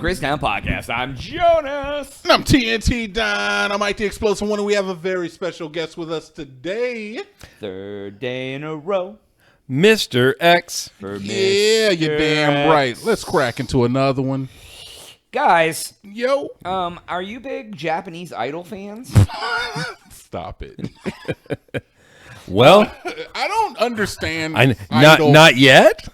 Crazy Town Podcast. I'm Jonas. And I'm TNT Don. I'm Mike the Explosive One, and we have a very special guest with us today. Third day in a row. Mr. X. For Yeah, Mr. you're damn X. right. Let's crack into another one. Guys, Yo. are you big Japanese Idol fans? Stop it. Well, I don't understand not idol. not yet.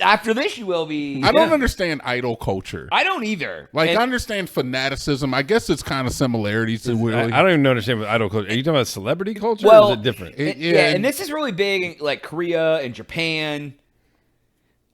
After this, you will be. I don't understand idol culture. I don't either. Like, And- I understand fanaticism. I guess it's kind of similarities to really. I don't even understand what idol culture. Are you talking about celebrity culture, Well, or is it different? Yeah, and this is really big in like Korea and Japan.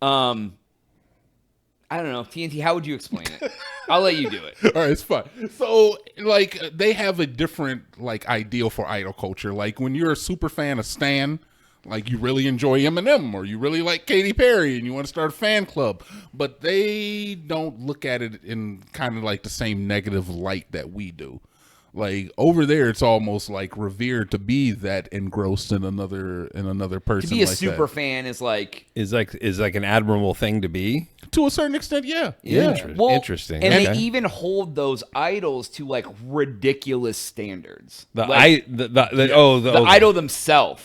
I don't know, TNT. How would you explain it? I'll let you do it. All right, it's fine. So, like, they have a different, like, ideal for idol culture. Like, when you're a super fan of Stan, like, you really enjoy Eminem, or you really like Katy Perry, and you want to start a fan club. But they don't look at it in kind of, like, the same negative light that we do. Like, over there, it's almost, like, revered to be that engrossed in another person. To be a like super that. fan is like Is like an admirable thing to be. To a certain extent, yeah. Interesting. And Okay. they even hold those idols to like ridiculous standards. The The idol themselves.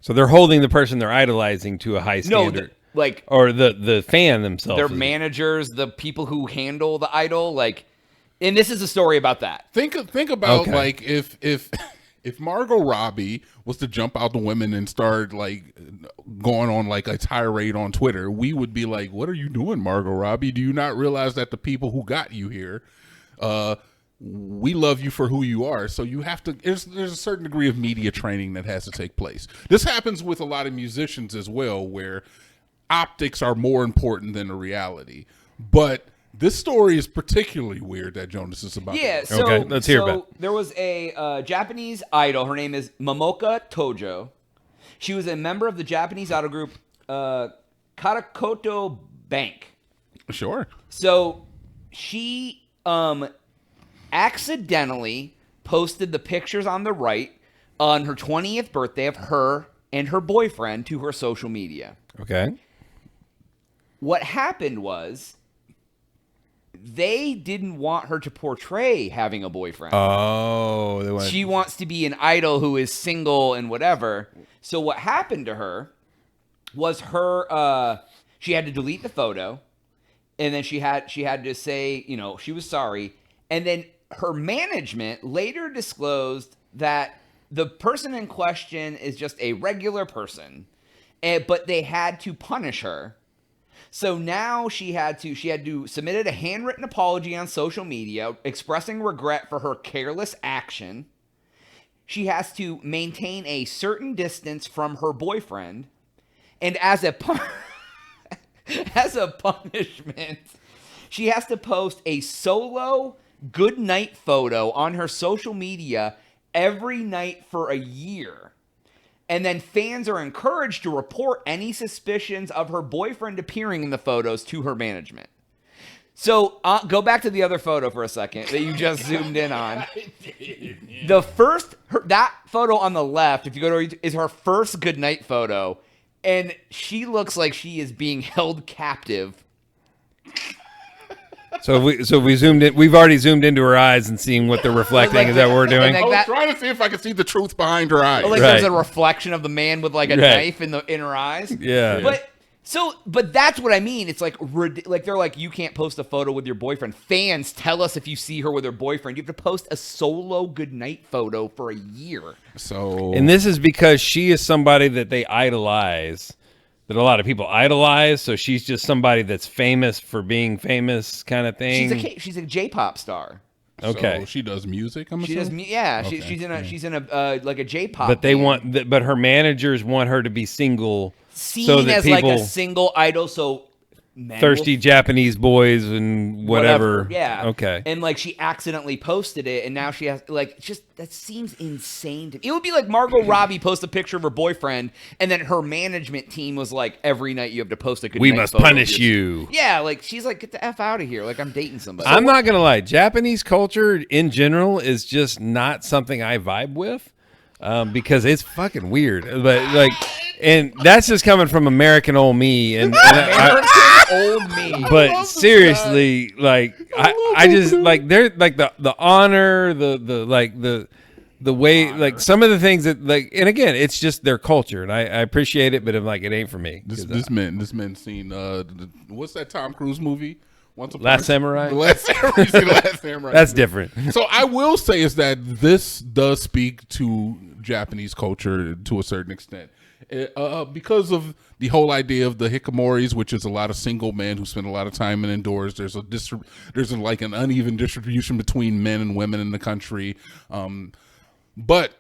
So they're holding the person they're idolizing to a high standard. Like or the fan themselves. their managers, the people who handle the idol, like. And this is a story about that. Think about Okay. like if Margot Robbie was to jump out the women and start like going on like a tirade on Twitter, we would be like, "What are you doing, Margot Robbie? Do you not realize that the people who got you here, we love you for who you are? So you have to. There's a certain degree of media training that has to take place. This happens with a lot of musicians as well, where optics are more important than the reality, but. This story is particularly weird that Jonas is about. Yeah, to so, Okay, let's hear about it. There was a Japanese idol. Her name is Momoka Tojo. She was a member of the Japanese idol group Karakoto Bank. Sure. So she accidentally posted the pictures on the right on her 20th birthday of her and her boyfriend to her social media. Okay. What happened was they didn't want her to portray having a boyfriend. Oh, they want. She wants to be an idol who is single and whatever. So what happened to her was she had to delete the photo, and then she had to say, she was sorry. And then her management later disclosed that the person in question is just a regular person, but they had to punish her. So now she had to submit a handwritten apology on social media expressing regret for her careless action. She has to maintain a certain distance from her boyfriend, and as a punishment, she has to post a solo goodnight photo on her social media every night for a year. And then fans are encouraged to report any suspicions of her boyfriend appearing in the photos to her management. So go back to the other photo for a second that you just zoomed in on. That photo on the left, if you go to is her first goodnight photo, and she looks like she is being held captive. So we zoomed in. We've already zoomed into her eyes and seen what they're reflecting. Like Is that what we're doing? like I was that- trying to see if I could see the truth behind her eyes. Like Right. there's a reflection of the man with like a Right. knife in her eyes. Yeah. But that's what I mean. It's like they're like, you can't post a photo with your boyfriend. Fans, tell us if you see her with her boyfriend. You have to post a solo goodnight photo for a year. So And this is because she is somebody that they idolize, that a lot of people idolize. So she's just somebody that's famous for being famous, kind of thing. She's a J-pop star. Okay. So she does music. I'm She does, assuming. yeah. Okay. She's in a like a J-pop. But they band. but her managers want her to be single, seen so that as like a people- single idol. So men thirsty will- Japanese boys and whatever. Yeah. Okay. And like she accidentally posted it, and now she has like that seems insane to me. It would be like Margot Robbie post a picture of her boyfriend, and then her management team was like, every night you have to post a good. We night must photo of punish you. Yeah, like she's like, get the F out of here. Like I'm dating somebody. I'm not gonna lie. Japanese culture in general is just not something I vibe with, because it's fucking weird. But like, and that's just coming from American old me. And I, old me. But seriously, like I just like they're like the honor, the way, like some of the things that like, and again, it's just their culture, and I appreciate it, but I'm like, it ain't for me. This man seen what's that Tom Cruise movie? Last Samurai. Last Samurai. That's different. So I will say is that this does speak to Japanese culture to a certain extent. Because of the whole idea of the hikikomoris, which is a lot of single men who spend a lot of time indoors. There's like an uneven distribution between men and women in the country. But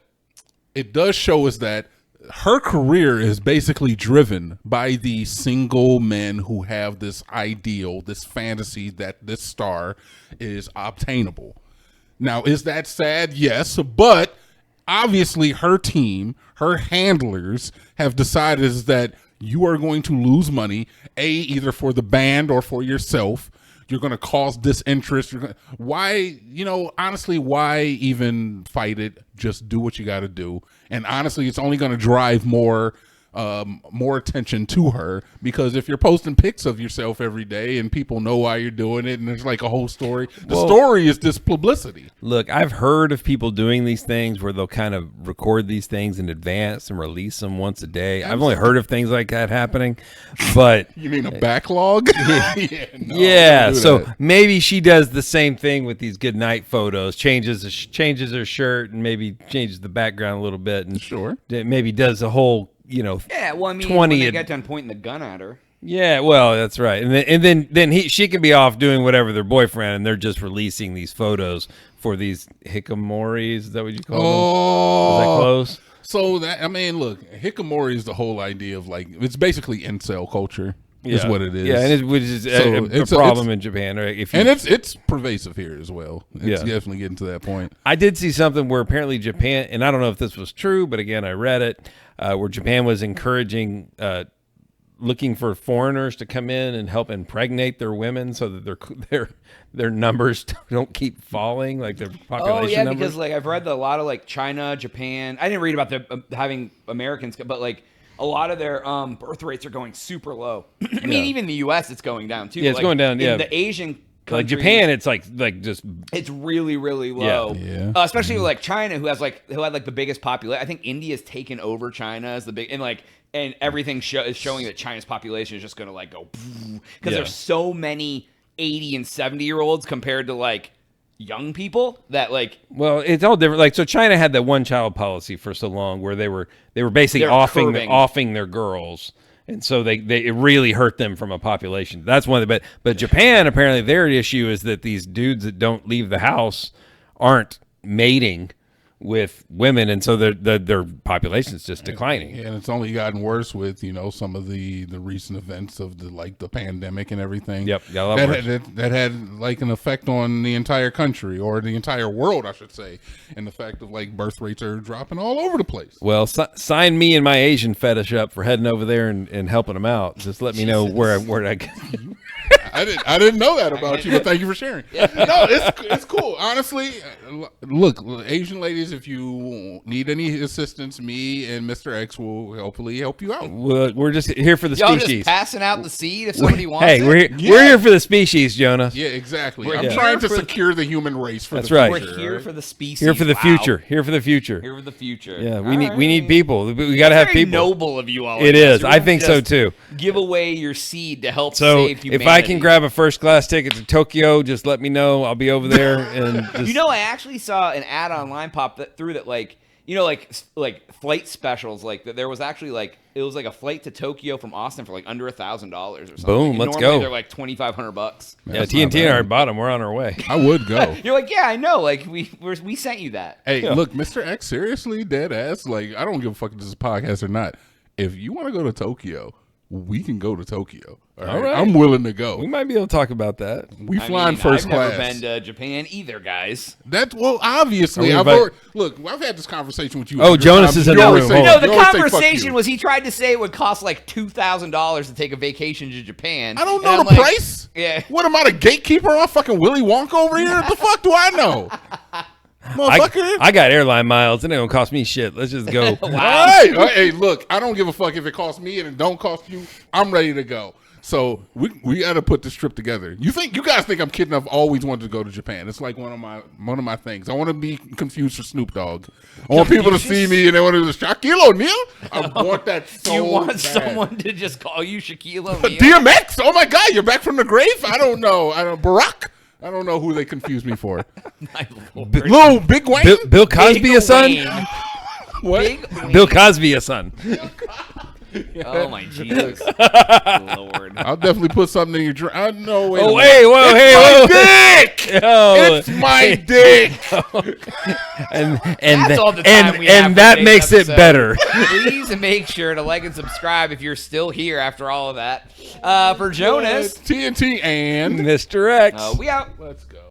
it does show us that her career is basically driven by the single men who have this ideal, this fantasy that this star is obtainable. Now, is that sad? Yes, but obviously her team, her handlers have decided that you are going to lose money, either for the band or for yourself. You're going to cause disinterest. Why, honestly, why even fight it? Just do what you got to do. And honestly, it's only going to drive more attention to her, because if you're posting pics of yourself every day and people know why you're doing it and there's like a whole story, the story is this publicity. Look, I've heard of people doing these things where they'll kind of record these things in advance and release them once a day. I've only heard of things like that happening, but you mean a backlog? Yeah, so maybe she does the same thing with these Goodnight photos, changes her shirt and maybe changes the background a little bit, and sure, maybe does a whole yeah, well, I mean, 20 when they got done pointing the gun at her. Yeah, well, that's right. And then she can be off doing whatever their boyfriend, and they're just releasing these photos for these hikikomoris. Is that what you call them? Was that close? So look, hikikomori is the whole idea of like, it's basically incel culture. Is what it is. Yeah, and which is a problem in Japan, right? It's pervasive here as well. It's definitely getting to that point. I did see something where apparently Japan, and I don't know if this was true, but again, I read it, where Japan was encouraging, looking for foreigners to come in and help impregnate their women so that their numbers don't keep falling, like their population numbers. Because like I've read that a lot of like China, Japan. I didn't read about the having Americans, but like a lot of their birth rates are going super low. I mean, even the U.S. it's going down too. Yeah, it's going down. Yeah, in the Asian countries, like Japan, it's like just it's really really low. Yeah. Especially with like China, who had like the biggest population. I think India's taken over China as the big and everything is showing that China's population is just going to like go because there's so many 80 and 70-year-olds compared to like young people that like. Well, it's all different. Like, so China had that one child policy for so long where they were basically offing their girls, and so it really hurt them from a population. That's one of the but Japan, apparently their issue is that these dudes that don't leave the house aren't mating with women, and so their population is just declining. Yeah, and it's only gotten worse with some of the recent events of the pandemic and everything. Yep, got a lot worse. That had like an effect on the entire country, or the entire world, I should say, and the fact of like birth rates are dropping all over the place. Well, sign me and my Asian fetish up for heading over there and helping them out. Just let me know where I go. I didn't know that about you, but thank you for sharing. No, it's cool. Honestly, look, Asian ladies, if you need any assistance, me and Mr. X will hopefully help you out. We're just here for the Y'all species. Just passing out the seed if somebody wants it. We're here for the species, Jonas. Yeah, exactly. I'm trying to secure the human race for the future. We're here for the species. Here for the future. Here for the future. Here for the future. Yeah, we need people. We got to have people. Noble of you all. It is. I think so too. Give away your seed to help save humanity. If I can grab a first class ticket to Tokyo, just let me know. I'll be over there. And just... I actually saw an ad online pop through that like flight specials, like there was actually it was like a flight to Tokyo from Austin for like under $1,000 or something. Boom, let's go. They're like $2,500. Yeah, TNT already bought them. We're on our way. I would go. You're like, yeah, I know. Like we sent you that. Hey, look, Mr. X, seriously, dead ass. Like, I don't give a fuck if this is a podcast or not. If you want to go to Tokyo, we can go to Tokyo. All right. I'm willing to go. We might be able to talk about that. We flying first class. I've never been to Japan either, guys. Obviously. I've had this conversation with you. Oh, Jonas is in the room. The conversation was he tried to say it would cost like $2,000 to take a vacation to Japan. I don't know the price. Yeah. What am I, the gatekeeper? I'm fucking Willy Wonka over here? What the fuck do I know? Motherfucker. I got airline miles. It ain't gonna cost me shit. Let's just go. Wow. Hey, look, I don't give a fuck if it costs me and it don't cost you. I'm ready to go. So we got to put this trip together. You guys think I'm kidding? I've always wanted to go to Japan. It's like one of my things. I want to be confused for Snoop Dogg. I want people to see me and they want to Shaquille O'Neal. I want that so You want bad. someone to just call you Shaquille O'Neal? DMX? Oh my God, you're back from the grave? I don't know. Barack? I don't know who they confuse me for. My Lord. Little Big Wayne? Bill Cosby Big a son? Wayne. What? Big Wayne. Bill Cosby a son. Oh my Jesus, Lord! I'll definitely put something in your drink. No, wait. Oh, hey, whoa, hey, whoa. Dick! Oh. It's my dick! And That's all the time we have for that today's makes episode. it better. Please make sure to like and subscribe if you're still here after all of that. For Jonas, TNT and Mr. X. we out. let's go.